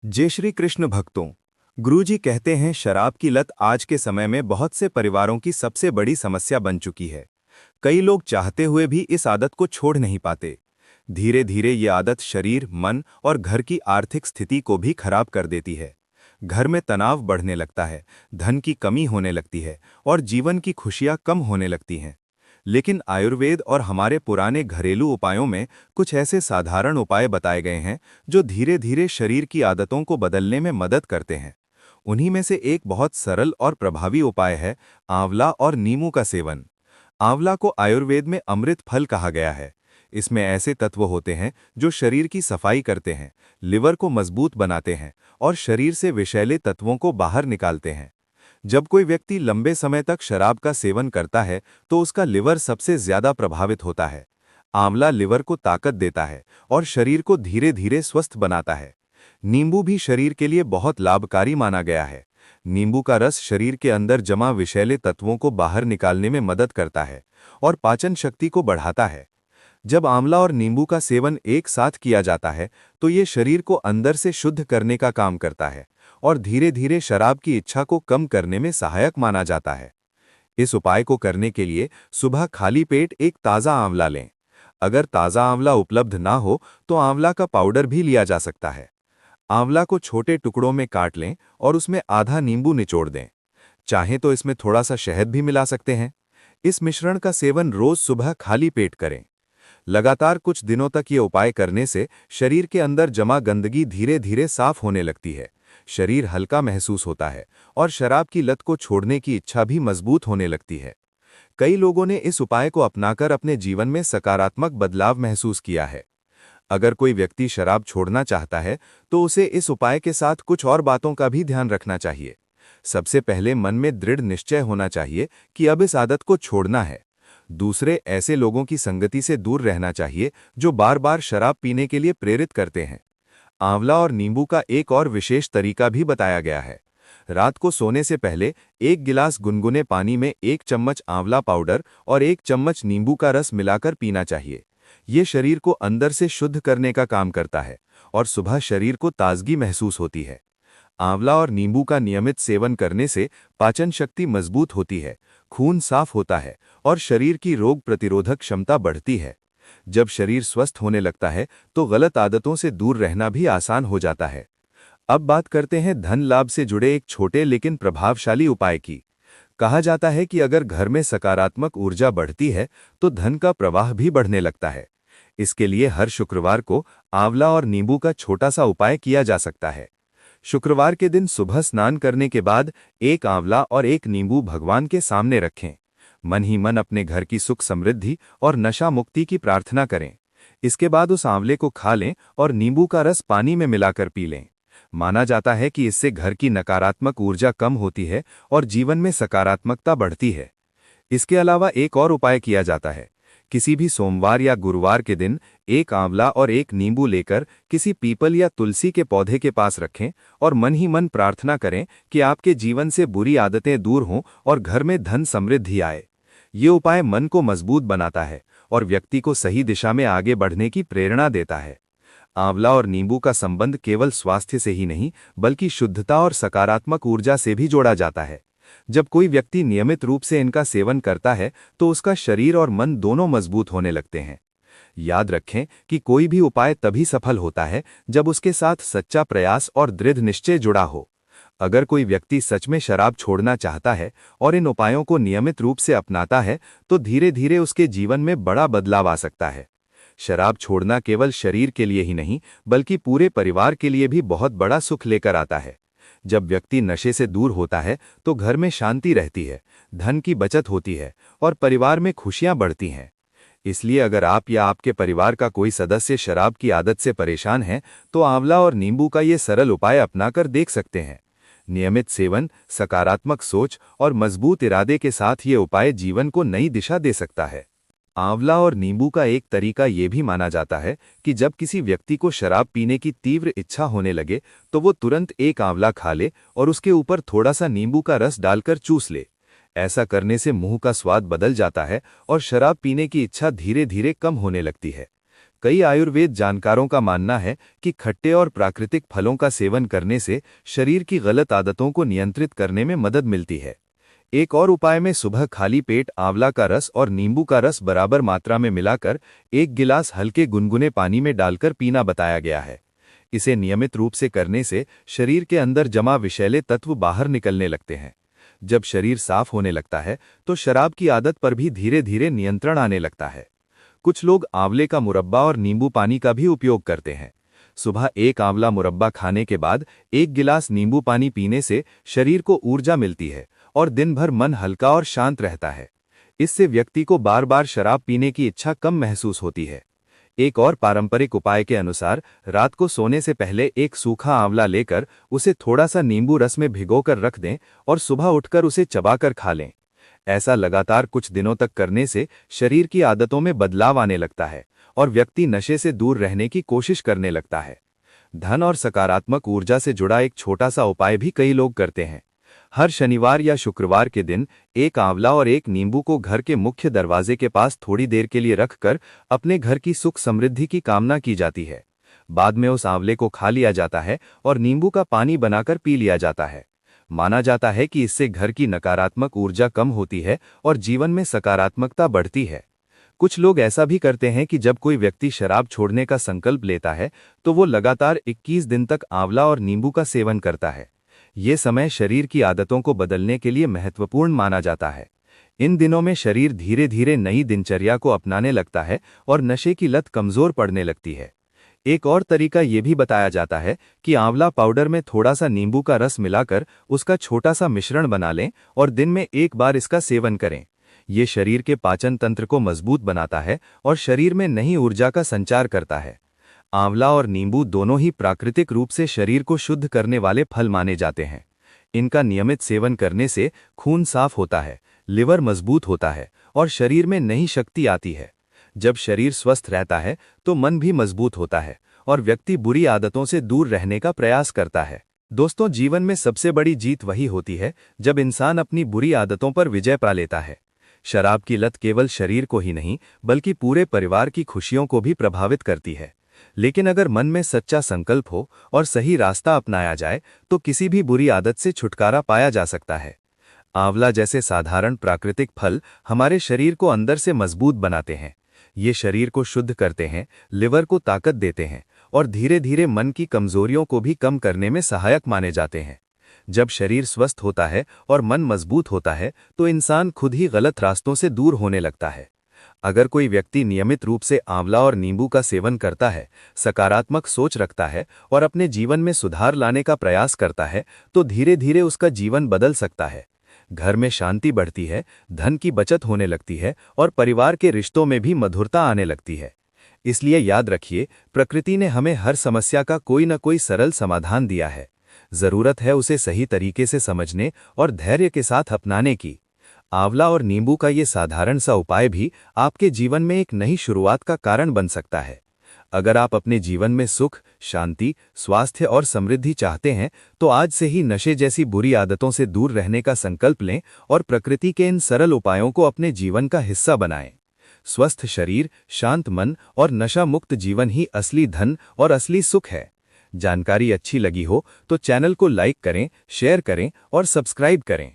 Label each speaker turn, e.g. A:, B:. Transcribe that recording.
A: जय श्री कृष्ण भक्तों। गुरुजी कहते हैं शराब की लत आज के समय में बहुत से परिवारों की सबसे बड़ी समस्या बन चुकी है। कई लोग चाहते हुए भी इस आदत को छोड़ नहीं पाते। धीरे धीरे ये आदत शरीर, मन और घर की आर्थिक स्थिति को भी खराब कर देती है। घर में तनाव बढ़ने लगता है, धन की कमी होने लगती है और जीवन की खुशियां कम होने लगती हैं। लेकिन आयुर्वेद और हमारे पुराने घरेलू उपायों में कुछ ऐसे साधारण उपाय बताए गए हैं जो धीरे धीरे शरीर की आदतों को बदलने में मदद करते हैं। उन्हीं में से एक बहुत सरल और प्रभावी उपाय है आंवला और नींबू का सेवन। आंवला को आयुर्वेद में अमृत फल कहा गया है। इसमें ऐसे तत्व होते हैं जो शरीर की सफाई करते हैं, लिवर को मजबूत बनाते हैं और शरीर से विषैले तत्वों को बाहर निकालते हैं। जब कोई व्यक्ति लंबे समय तक शराब का सेवन करता है तो उसका लिवर सबसे ज्यादा प्रभावित होता है। आंवला लिवर को ताकत देता है और शरीर को धीरे धीरे स्वस्थ बनाता है। नींबू भी शरीर के लिए बहुत लाभकारी माना गया है। नींबू का रस शरीर के अंदर जमा विषैले तत्वों को बाहर निकालने में मदद करता है और पाचन शक्ति को बढ़ाता है। जब आंवला और नींबू का सेवन एक साथ किया जाता है तो ये शरीर को अंदर से शुद्ध करने का काम करता है और धीरे धीरे शराब की इच्छा को कम करने में सहायक माना जाता है। इस उपाय को करने के लिए सुबह खाली पेट एक ताज़ा आंवला लें। अगर ताज़ा आंवला उपलब्ध ना हो तो आंवला का पाउडर भी लिया जा सकता है। आंवला को छोटे टुकड़ों में काट लें और उसमें आधा नींबू निचोड़ दें। चाहें तो इसमें थोड़ा सा शहद भी मिला सकते हैं। इस मिश्रण का सेवन रोज सुबह खाली पेट करें। लगातार कुछ दिनों तक ये उपाय करने से शरीर के अंदर जमा गंदगी धीरे धीरे साफ होने लगती है, शरीर हल्का महसूस होता है और शराब की लत को छोड़ने की इच्छा भी मजबूत होने लगती है। कई लोगों ने इस उपाय को अपनाकर अपने जीवन में सकारात्मक बदलाव महसूस किया है। अगर कोई व्यक्ति शराब छोड़ना चाहता है तो उसे इस उपाय के साथ कुछ और बातों का भी ध्यान रखना चाहिए। सबसे पहले मन में दृढ़ निश्चय होना चाहिए कि अब इस आदत को छोड़ना है। दूसरे, ऐसे लोगों की संगति से दूर रहना चाहिए जो बार बार शराब पीने के लिए प्रेरित करते हैं। आंवला और नींबू का एक और विशेष तरीका भी बताया गया है। रात को सोने से पहले 1 गिलास गुनगुने पानी में 1 चम्मच आंवला पाउडर और 1 चम्मच नींबू का रस मिलाकर पीना चाहिए। ये शरीर को अंदर से शुद्ध करने का काम करता है और सुबह शरीर को ताजगी महसूस होती है। आंवला और नींबू का नियमित सेवन करने से पाचन शक्ति मजबूत होती है, खून साफ होता है और शरीर की रोग प्रतिरोधक क्षमता बढ़ती है। जब शरीर स्वस्थ होने लगता है तो गलत आदतों से दूर रहना भी आसान हो जाता है। अब बात करते हैं धन लाभ से जुड़े एक छोटे लेकिन प्रभावशाली उपाय की। कहा जाता है कि अगर घर में सकारात्मक ऊर्जा बढ़ती है तो धन का प्रवाह भी बढ़ने लगता है। इसके लिए हर शुक्रवार को आंवला और नींबू का छोटा सा उपाय किया जा सकता है। शुक्रवार के दिन सुबह स्नान करने के बाद एक आंवला और एक नींबू भगवान के सामने रखें। मन ही मन अपने घर की सुख समृद्धि और नशा मुक्ति की प्रार्थना करें। इसके बाद उस आंवले को खा लें और नींबू का रस पानी में मिलाकर पी लें। माना जाता है कि इससे घर की नकारात्मक ऊर्जा कम होती है और जीवन में सकारात्मकता बढ़ती है। इसके अलावा एक और उपाय किया जाता है। किसी भी सोमवार या गुरुवार के दिन एक आंवला और एक नींबू लेकर किसी पीपल या तुलसी के पौधे के पास रखें और मन ही मन प्रार्थना करें कि आपके जीवन से बुरी आदतें दूर हों और घर में धन समृद्धि आए। ये उपाय मन को मजबूत बनाता है और व्यक्ति को सही दिशा में आगे बढ़ने की प्रेरणा देता है। आंवला और नींबू का संबंध केवल स्वास्थ्य से ही नहीं बल्कि शुद्धता और सकारात्मक ऊर्जा से भी जोड़ा जाता है। जब कोई व्यक्ति नियमित रूप से इनका सेवन करता है तो उसका शरीर और मन दोनों मजबूत होने लगते हैं। याद रखें कि कोई भी उपाय तभी सफल होता है जब उसके साथ सच्चा प्रयास और दृढ़ निश्चय जुड़ा हो। अगर कोई व्यक्ति सच में शराब छोड़ना चाहता है और इन उपायों को नियमित रूप से अपनाता है तो धीरे धीरे उसके जीवन में बड़ा बदलाव आ सकता है। शराब छोड़ना केवल शरीर के लिए ही नहीं बल्कि पूरे परिवार के लिए भी बहुत बड़ा सुख लेकर आता है। जब व्यक्ति नशे से दूर होता है तो घर में शांति रहती है, धन की बचत होती है और परिवार में खुशियां बढ़ती हैं। इसलिए अगर आप या आपके परिवार का कोई सदस्य शराब की आदत से परेशान है तो आंवला और नींबू का ये सरल उपाय अपनाकर देख सकते हैं। नियमित सेवन, सकारात्मक सोच और मजबूत इरादे के साथ ये उपाय जीवन को नई दिशा दे सकता है। आंवला और नींबू का एक तरीका ये भी माना जाता है कि जब किसी व्यक्ति को शराब पीने की तीव्र इच्छा होने लगे तो वो तुरंत एक आंवला खा ले और उसके ऊपर थोड़ा सा नींबू का रस डालकर चूस ले। ऐसा करने से मुंह का स्वाद बदल जाता है और शराब पीने की इच्छा धीरे धीरे कम होने लगती है। कई आयुर्वेद जानकारों का मानना है कि खट्टे और प्राकृतिक फलों का सेवन करने से शरीर की गलत आदतों को नियंत्रित करने में मदद मिलती है। एक और उपाय में सुबह खाली पेट आंवला का रस और नींबू का रस बराबर मात्रा में मिलाकर 1 गिलास हल्के गुनगुने पानी में डालकर पीना बताया गया है। इसे नियमित रूप से करने से शरीर के अंदर जमा विषैले तत्व बाहर निकलने लगते हैं। जब शरीर साफ होने लगता है तो शराब की आदत पर भी धीरे धीरे नियंत्रण आने लगता है। कुछ लोग आंवले का मुरब्बा और नींबू पानी का भी उपयोग करते हैं। सुबह एक आंवला मुरब्बा खाने के बाद 1 गिलास नींबू पानी पीने से शरीर को ऊर्जा मिलती है और दिन भर मन हल्का और शांत रहता है। इससे व्यक्ति को बार बार शराब पीने की इच्छा कम महसूस होती है। एक और पारंपरिक उपाय के अनुसार रात को सोने से पहले एक सूखा आंवला लेकर उसे थोड़ा सा नींबू रस में भिगोकर रख दें और सुबह उठकर उसे चबाकर खा लें। ऐसा लगातार कुछ दिनों तक करने से शरीर की आदतों में बदलाव आने लगता है और व्यक्ति नशे से दूर रहने की कोशिश करने लगता है। धन और सकारात्मक ऊर्जा से जुड़ा एक छोटा सा उपाय भी कई लोग करते हैं। हर शनिवार या शुक्रवार के दिन एक आंवला और एक नींबू को घर के मुख्य दरवाजे के पास थोड़ी देर के लिए रखकर अपने घर की सुख समृद्धि की कामना की जाती है। बाद में उस आंवले को खा लिया जाता है और नींबू का पानी बनाकर पी लिया जाता है। माना जाता है कि इससे घर की नकारात्मक ऊर्जा कम होती है और जीवन में सकारात्मकता बढ़ती है। कुछ लोग ऐसा भी करते हैं कि जब कोई व्यक्ति शराब छोड़ने का संकल्प लेता है तो वो लगातार 21 दिन तक आंवला और नींबू का सेवन करता है। ये समय शरीर की आदतों को बदलने के लिए महत्वपूर्ण माना जाता है। इन दिनों में शरीर धीरे धीरे नई दिनचर्या को अपनाने लगता है और नशे की लत कमजोर पड़ने लगती है। एक और तरीका ये भी बताया जाता है कि आंवला पाउडर में थोड़ा सा नींबू का रस मिलाकर उसका छोटा सा मिश्रण बना लें और दिन में एक बार इसका सेवन करें। ये शरीर के पाचन तंत्र को मजबूत बनाता है और शरीर में नई ऊर्जा का संचार करता है। आंवला और नींबू दोनों ही प्राकृतिक रूप से शरीर को शुद्ध करने वाले फल माने जाते हैं। इनका नियमित सेवन करने से खून साफ होता है, लिवर मजबूत होता है और शरीर में नई शक्ति आती है। जब शरीर स्वस्थ रहता है तो मन भी मजबूत होता है और व्यक्ति बुरी आदतों से दूर रहने का प्रयास करता है। दोस्तों, जीवन में सबसे बड़ी जीत वही होती है जब इंसान अपनी बुरी आदतों पर विजय पा लेता है। शराब की लत केवल शरीर को ही नहीं बल्कि पूरे परिवार की खुशियों को भी प्रभावित करती है। लेकिन अगर मन में सच्चा संकल्प हो और सही रास्ता अपनाया जाए तो किसी भी बुरी आदत से छुटकारा पाया जा सकता है। आंवला जैसे साधारण प्राकृतिक फल हमारे शरीर को अंदर से मजबूत बनाते हैं। ये शरीर को शुद्ध करते हैं, लिवर को ताकत देते हैं और धीरे धीरे मन की कमजोरियों को भी कम करने में सहायक माने जाते हैं। जब शरीर स्वस्थ होता है और मन मजबूत होता है तो इंसान खुद ही गलत रास्तों से दूर होने लगता है। अगर कोई व्यक्ति नियमित रूप से आंवला और नींबू का सेवन करता है, सकारात्मक सोच रखता है और अपने जीवन में सुधार लाने का प्रयास करता है तो धीरे धीरे उसका जीवन बदल सकता है। घर में शांति बढ़ती है, धन की बचत होने लगती है और परिवार के रिश्तों में भी मधुरता आने लगती है। इसलिए याद रखिए, प्रकृति ने हमें हर समस्या का कोई न कोई सरल समाधान दिया है। जरूरत है उसे सही तरीके से समझने और धैर्य के साथ अपनाने की। आंवला और नींबू का ये साधारण सा उपाय भी आपके जीवन में एक नई शुरुआत का कारण बन सकता है। अगर आप अपने जीवन में सुख, शांति, स्वास्थ्य और समृद्धि चाहते हैं तो आज से ही नशे जैसी बुरी आदतों से दूर रहने का संकल्प लें और प्रकृति के इन सरल उपायों को अपने जीवन का हिस्सा बनाएं। स्वस्थ शरीर, शांत मन और नशा मुक्त जीवन ही असली धन और असली सुख है। जानकारी अच्छी लगी हो तो चैनल को लाइक करें, शेयर करें और सब्सक्राइब करें।